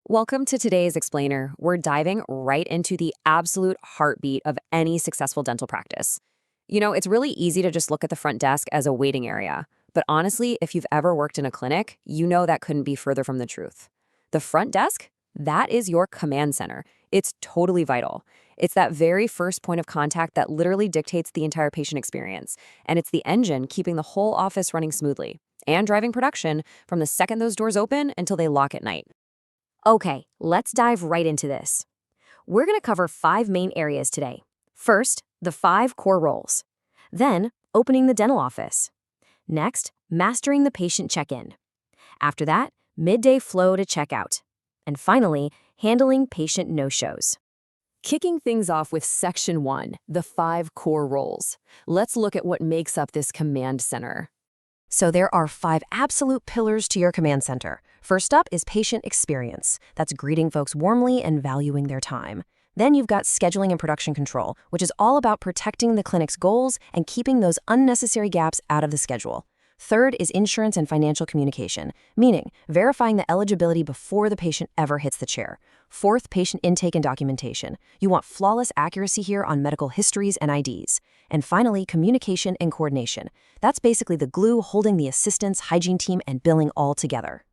Welcome to today's Explainer. We're diving right into the absolute heartbeat of any successful dental practice. It's really easy to just look at the front desk as a waiting area. But honestly, if you've ever worked in a clinic, you know that couldn't be further from the truth. The front desk, that is your command center. It's totally vital. It's that very first point of contact that literally dictates the entire patient experience. And it's the engine keeping the whole office running smoothly and driving production from the second those doors open until they lock at night. Okay, let's dive right into this. We're going to cover 5 main areas today. First, the 5 core roles. Then, opening the dental office. Next, mastering the patient check-in. After that, midday flow to checkout. And finally, handling patient no-shows. Kicking things off with Section 1, the 5 core roles. Let's look at what makes up this command center. So there are 5 absolute pillars to your command center. First up is patient experience. That's greeting folks warmly and valuing their time. Then you've got scheduling and production control, which is all about protecting the clinic's goals and keeping those unnecessary gaps out of the schedule. Third is insurance and financial communication, meaning verifying the eligibility before the patient ever hits the chair. Fourth, patient intake and documentation. You want flawless accuracy here on medical histories and IDs. And finally, communication and coordination. That's basically the glue holding the assistants, hygiene team, and billing all together.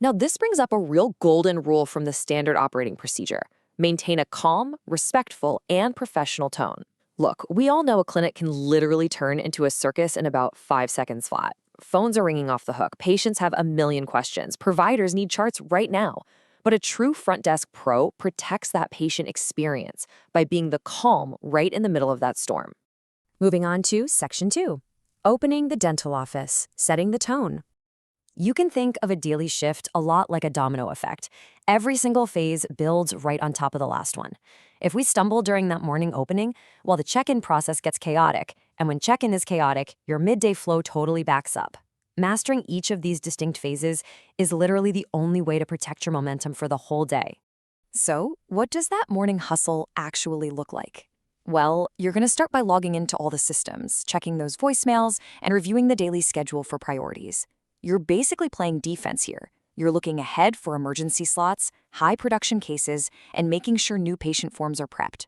Now, this brings up a real golden rule from the standard operating procedure. Maintain a calm, respectful, and professional tone. Look, we all know a clinic can literally turn into a circus in about 5 seconds flat. Phones are ringing off the hook. Patients have a million questions. Providers need charts right now. But a true front desk pro protects that patient experience by being the calm right in the middle of that storm. Moving on to Section 2, opening the dental office, setting the tone. You can think of a daily shift a lot like a domino effect. Every single phase builds right on top of the last one. If we stumble during that morning opening, well, the check-in process gets chaotic, and when check-in is chaotic, your midday flow totally backs up. Mastering each of these distinct phases is literally the only way to protect your momentum for the whole day. So, what does that morning hustle actually look like? Well, you're going to start by logging into all the systems, checking those voicemails, and reviewing the daily schedule for priorities. You're basically playing defense here. You're looking ahead for emergency slots, high production cases, and making sure new patient forms are prepped.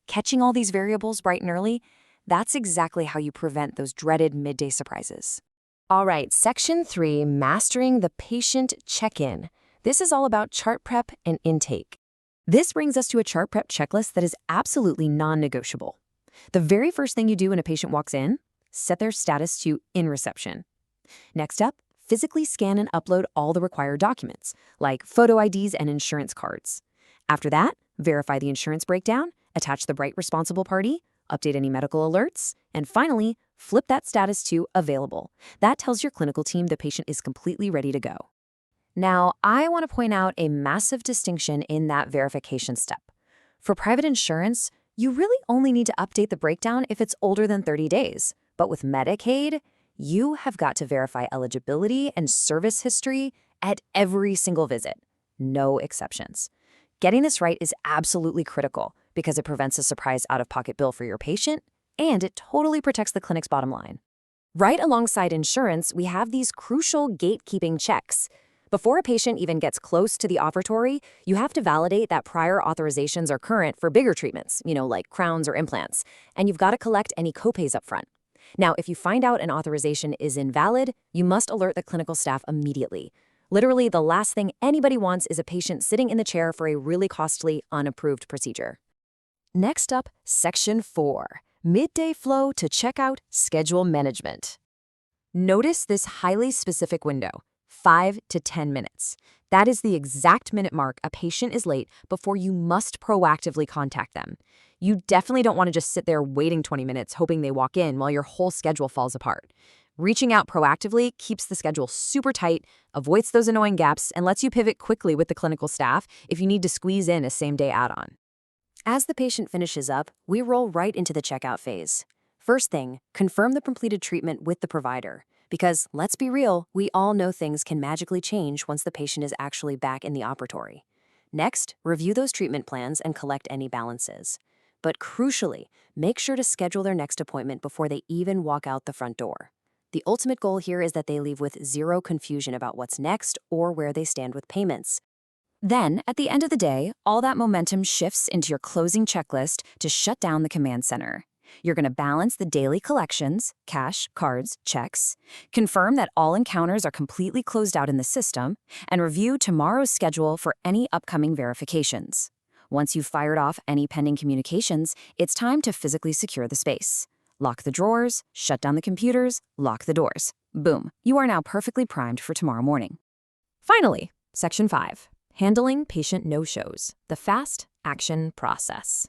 Catching all these variables bright and early, that's exactly how you prevent those dreaded midday surprises. All right, Section 3, mastering the patient check-in. This is all about chart prep and intake. This brings us to a chart prep checklist that is absolutely non-negotiable. The very first thing you do when a patient walks in, set their status to in reception. Next up, physically scan and upload all the required documents, like photo IDs and insurance cards. After that, verify the insurance breakdown, attach the right responsible party, update any medical alerts, and finally, flip that status to available. That tells your clinical team the patient is completely ready to go. Now, I want to point out a massive distinction in that verification step. For private insurance, you really only need to update the breakdown if it's older than 30 days. But with Medicaid, you have got to verify eligibility and service history at every single visit. No exceptions. Getting this right is absolutely critical because it prevents a surprise out-of-pocket bill for your patient, and it totally protects the clinic's bottom line. Right alongside insurance, we have these crucial gatekeeping checks. Before a patient even gets close to the operatory, you have to validate that prior authorizations are current for bigger treatments, like crowns or implants, and you've got to collect any copays up front. Now, if you find out an authorization is invalid, you must alert the clinical staff immediately. Literally, the last thing anybody wants is a patient sitting in the chair for a really costly, unapproved procedure. Next up, Section 4, midday flow to checkout schedule management. Notice this highly specific window, 5 to 10 minutes. That is the exact minute mark a patient is late before you must proactively contact them. You definitely don't want to just sit there waiting 20 minutes hoping they walk in while your whole schedule falls apart. Reaching out proactively keeps the schedule super tight, avoids those annoying gaps, and lets you pivot quickly with the clinical staff if you need to squeeze in a same-day add-on. As the patient finishes up, we roll right into the checkout phase. First thing, confirm the completed treatment with the provider. Because, let's be real, we all know things can magically change once the patient is actually back in the operatory. Next, review those treatment plans and collect any balances. But crucially, make sure to schedule their next appointment before they even walk out the front door. The ultimate goal here is that they leave with zero confusion about what's next or where they stand with payments. Then, at the end of the day, all that momentum shifts into your closing checklist to shut down the command center. You're going to balance the daily collections, cash, cards, checks, confirm that all encounters are completely closed out in the system, and review tomorrow's schedule for any upcoming verifications. Once you've fired off any pending communications, it's time to physically secure the space. Lock the drawers, shut down the computers, lock the doors. Boom, you are now perfectly primed for tomorrow morning. Finally, Section 5. Handling patient no-shows, the fast action process.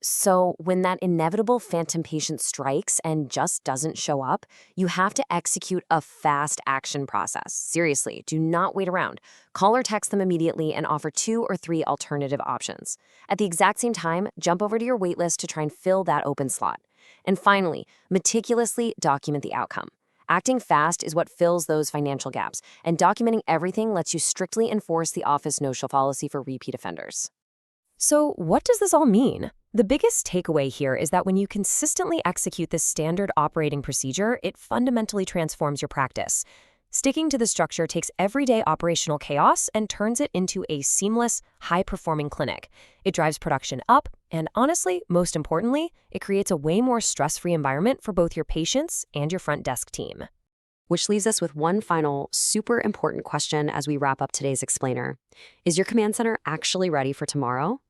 So when that inevitable phantom patient strikes and just doesn't show up, you have to execute a fast action process. Seriously, do not wait around. Call or text them immediately and offer 2 or 3 alternative options. At the exact same time, jump over to your waitlist to try and fill that open slot. And finally, meticulously document the outcome. Acting fast is what fills those financial gaps, and documenting everything lets you strictly enforce the office no-show policy for repeat offenders. So what does this all mean? The biggest takeaway here is that when you consistently execute this standard operating procedure, it fundamentally transforms your practice. Sticking to the structure takes everyday operational chaos and turns it into a seamless, high-performing clinic. It drives production up, and honestly, most importantly, it creates a way more stress-free environment for both your patients and your front desk team. Which leaves us with one final super important question as we wrap up today's explainer. Is your command center actually ready for tomorrow?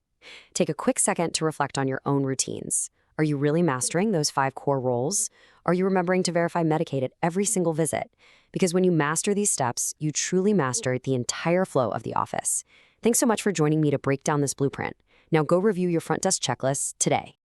Take a quick second to reflect on your own routines. Are you really mastering those 5 core roles? Are you remembering to verify Medicaid at every single visit? Because when you master these steps, you truly master the entire flow of the office. Thanks so much for joining me to break down this blueprint. Now go review your front desk checklists today.